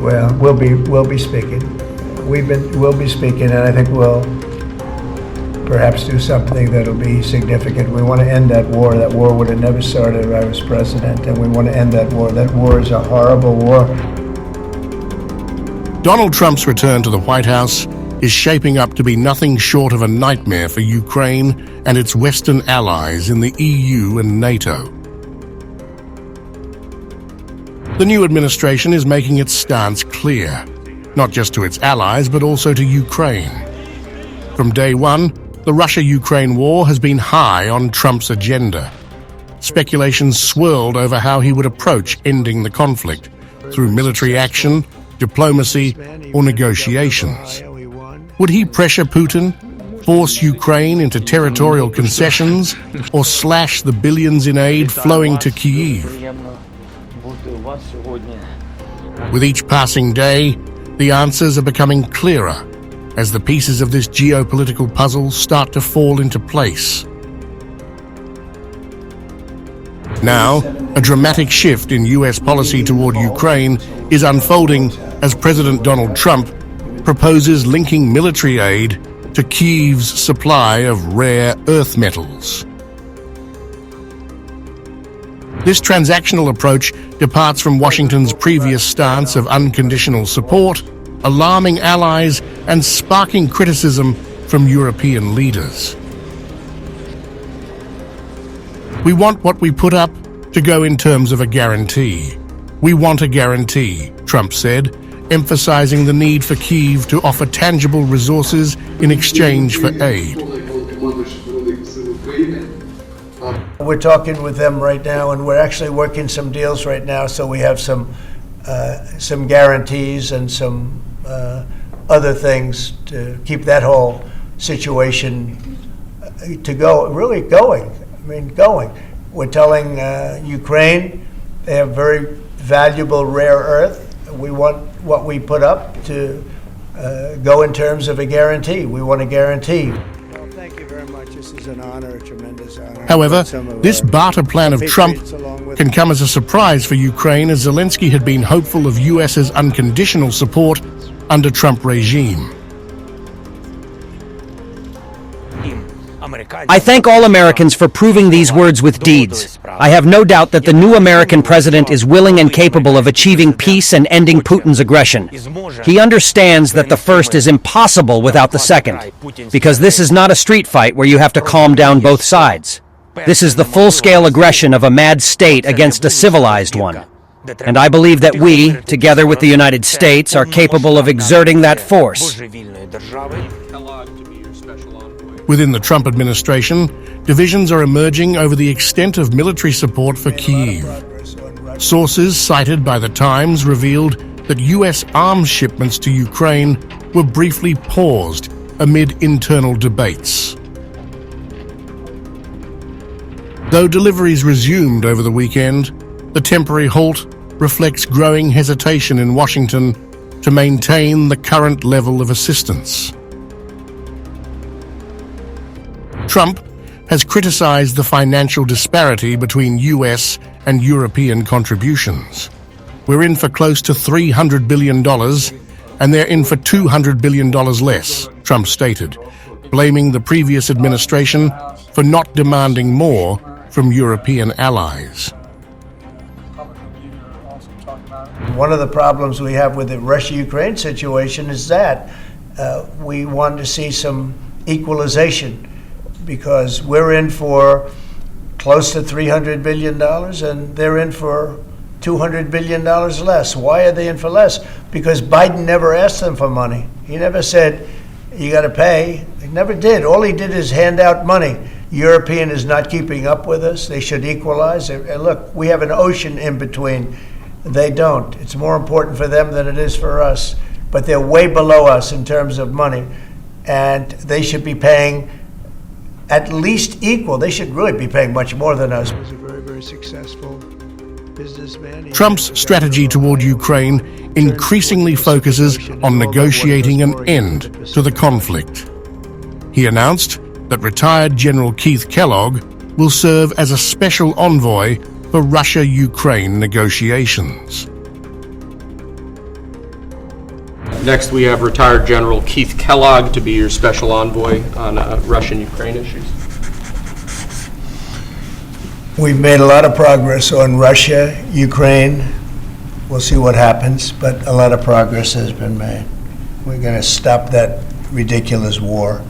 Well, we'll be speaking. We'll be speaking, and I think we'll perhaps do something that'll be significant. We want to end that war. That war would have never started if I was president, and we want to end that war. That war is a horrible war. Donald Trump's return to the White House is shaping up to be nothing short of a nightmare for Ukraine and its Western allies in the EU and NATO. The new administration is making its stance clear, not just to its allies, but also to Ukraine. From day one, the Russia-Ukraine war has been high on Trump's agenda. Speculations swirled over how he would approach ending the conflict, through military action, diplomacy, or negotiations. Would he pressure Putin, force Ukraine into territorial concessions, or slash the billions in aid flowing to Kyiv? With each passing day, the answers are becoming clearer as the pieces of this geopolitical puzzle start to fall into place. Now, a dramatic shift in US policy toward Ukraine is unfolding as President Donald Trump proposes linking military aid to Kyiv's supply of rare earth metals. This transactional approach departs from Washington's previous stance of unconditional support, alarming allies and sparking criticism from European leaders. We want what we put up to go in terms of a guarantee. We want a guarantee, Trump said, emphasizing the need for Kyiv to offer tangible resources in exchange for aid. We're talking with them right now, and we're actually working some deals right now, so we have some guarantees and some other things to keep that whole situation to go, really going. I mean, going. We're telling Ukraine they have very valuable rare earth. We want what we put up to go in terms of a guarantee. We want a guarantee. Well, thank you very much. This is an honor, a tremendous honor. However, this barter plan of Trump can come as a surprise for Ukraine, as Zelensky had been hopeful of US's unconditional support under Trump regime. I thank all Americans for proving these words with deeds. I have no doubt that the new American president is willing and capable of achieving peace and ending Putin's aggression. He understands that the first is impossible without the second, because this is not a street fight where you have to calm down both sides. This is the full-scale aggression of a mad state against a civilized one. And I believe that we, together with the United States, are capable of exerting that force. Within the Trump administration, divisions are emerging over the extent of military support for Kyiv. Sources cited by The Times revealed that US arms shipments to Ukraine were briefly paused amid internal debates. Though deliveries resumed over the weekend, the temporary halt reflects growing hesitation in Washington to maintain the current level of assistance. Trump has criticized the financial disparity between US and European contributions. We're in for close to $300 billion, and they're in for $200 billion less, Trump stated, blaming the previous administration for not demanding more from European allies. One of the problems we have with the Russia-Ukraine situation is that we want to see some equalization, because we're in for close to $300 billion and they're in for $200 billion less. Why are they in for less? Because Biden never asked them for money. He never said, you got to pay. He never did. All he did is hand out money. European is not keeping up with us. They should equalize. And look, we have an ocean in between. They don't. It's more important for them than it is for us. But they're way below us in terms of money. And they should be paying at least equal. They should really be paying much more than us. He was a very, very successful businessman. Trump's strategy toward Ukraine increasingly focuses on negotiating an end to the conflict. He announced that retired General Keith Kellogg will serve as a special envoy for Russia-Ukraine negotiations. Next, we have retired General Keith Kellogg to be your special envoy on Russian-Ukraine issues. We've made a lot of progress on Russia, Ukraine. We'll see what happens, but a lot of progress has been made. We're going to stop that ridiculous war.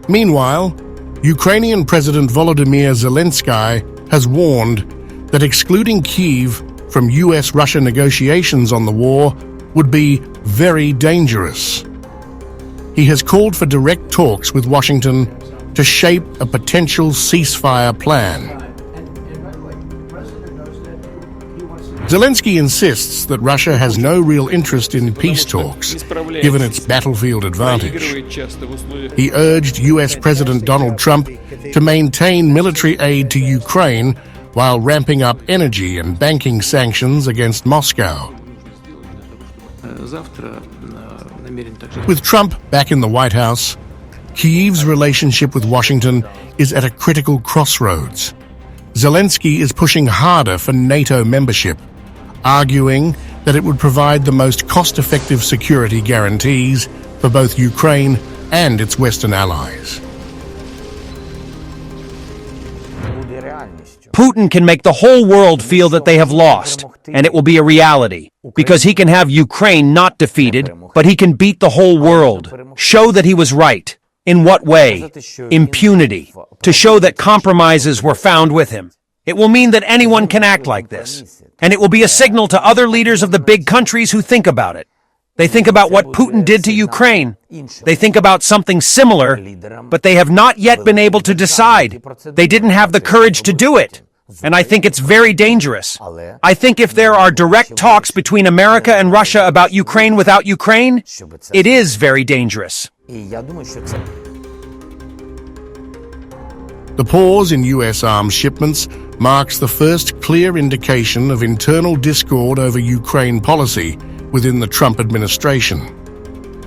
Meanwhile, Ukrainian President Volodymyr Zelenskyy has warned that excluding Kyiv from US-Russia negotiations on the war would be very dangerous. He has called for direct talks with Washington to shape a potential ceasefire plan. Zelensky insists that Russia has no real interest in peace talks, given its battlefield advantage. He urged US President Donald Trump to maintain military aid to Ukraine while ramping up energy and banking sanctions against Moscow. With Trump back in the White House, Kyiv's relationship with Washington is at a critical crossroads. Zelensky is pushing harder for NATO membership, arguing that it would provide the most cost-effective security guarantees for both Ukraine and its Western allies. Putin can make the whole world feel that they have lost, and it will be a reality, because he can have Ukraine not defeated, but he can beat the whole world, show that he was right. In what way? Impunity, to show that compromises were found with him. It will mean that anyone can act like this, and it will be a signal to other leaders of the big countries who think about it. They think about what Putin did to Ukraine. They think about something similar, but they have not yet been able to decide. They didn't have the courage to do it. And I think it's very dangerous. I think if there are direct talks between America and Russia about Ukraine without Ukraine, it is very dangerous. The pause in US arms shipments marks the first clear indication of internal discord over Ukraine policy within the Trump administration.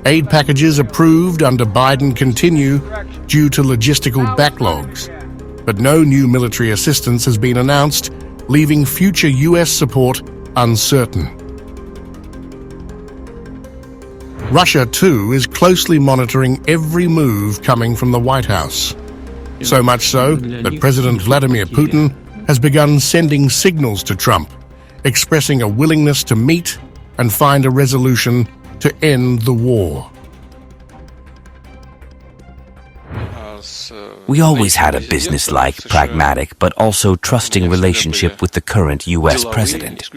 Aid packages approved under Biden continue due to logistical backlogs, but no new military assistance has been announced, leaving future US support uncertain. Russia, too, is closely monitoring every move coming from the White House. So much so that President Vladimir Putin has begun sending signals to Trump, expressing a willingness to meet and find a resolution to end the war. We always had a business-like, pragmatic, but also trusting relationship with the current U.S. president.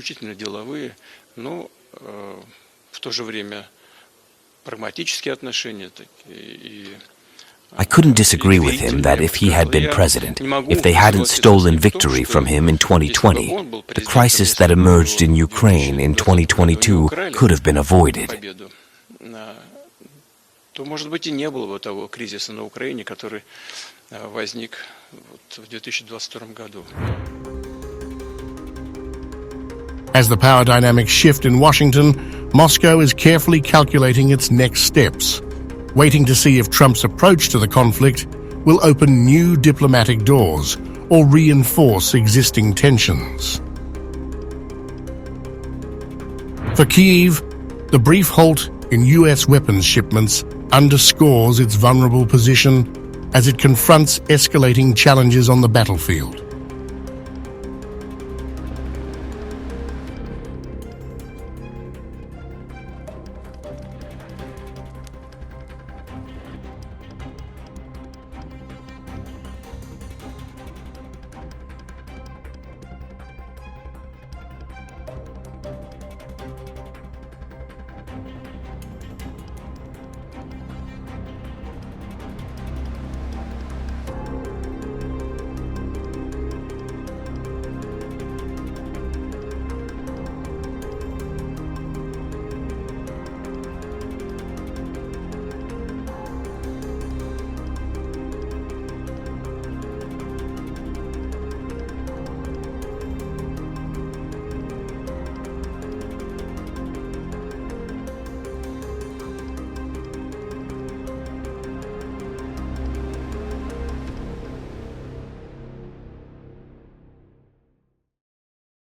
I couldn't disagree with him that if he had been president, if they hadn't stolen victory from him in 2020, the crisis that emerged in Ukraine in 2022 could have been avoided. As the power dynamics shift in Washington, Moscow is carefully calculating its next steps, waiting to see if Trump's approach to the conflict will open new diplomatic doors or reinforce existing tensions. For Kyiv, the brief halt in US weapons shipments underscores its vulnerable position as it confronts escalating challenges on the battlefield.